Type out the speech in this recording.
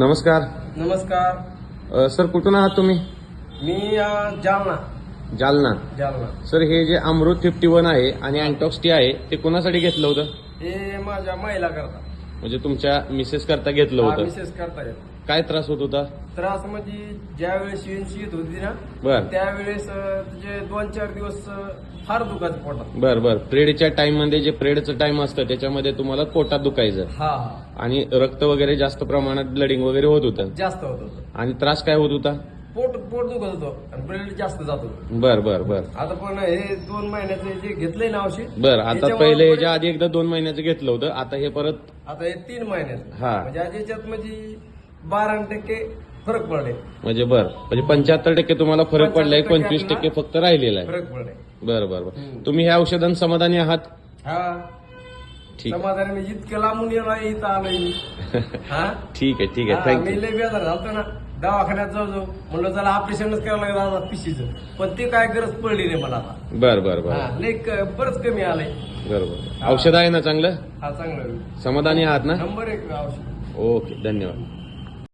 नमस्कार. नमस्कार. सर कुठून आहात तुम्ही? मी जालना. जालना. जालना. सर हे जे अमृत 51 आहे आणि अँटॉक्स टी आहे ते कोणासाठी घेतलं होतं? हे माझ्या महिला करता. म्हणजे तुमच्या मिसेस करता घेतलं होतं? मिसेस करता येत. काय त्रास होत होता? त्रास म्हणजे ज्या वेळेस येत होती ना बर त्यावेळेस तुझे 2-4 दिवस फार दुखायचं पोटात. बर बर. प्रेडच्या टाइम मध्ये जे प्रेडचं टाइम असतं त्याच्यामध्ये तुम्हाला पोटात दुखायचं हा आणि रक्त वगैरे जास्त प्रमाणात ब्लडिंग वगैरे होत होतं जास्त होत होतं आणि त्रास काय होत होता? पोट दुखत होतं आणि ब्लड जास्त जात होतं. बर बर बर. आता पण हे 2 महिन्याचे जे घेतलंय ना औषध. बर आता त्याच्यामुळे पहिले थोडे- ह्याच्या आधी एकदा 2 महिन्याचं घेतलं होतं, आता हे परत आता हे 3 महिन्याचं. हा. म्हणजे आज याच्यात म्हणजे 12% फरक पडले. म्हणजे बर म्हणजे 75% तुम्हाला फरक पडलाय, 25% फक्त राहिलेला आहे. फरक पडले. बरं बरं बरं. तुम्ही ह्या औषधांत समाधानी आहात? हा ठीक समाधान मी इतकं लांबून येणार इथं आलोय मी. हा ठीक आहे ठीक आहे. हा, थँक्यू. मी लय बेजार झालतो ना दवाखान्यात जाऊ म्हणलं चला ऑपरेशनच करावं लागलं आता पिशीचं, पण ते काय गरज पडली नाही मला आता. बरं बरं बरं हा, लय बरंच कमी आलंय. बरोबर. औषध आहे ना चांगलं? हा चांगलं समाधानी आहात ना? नंबर 1 औषध. ओके धन्यवाद.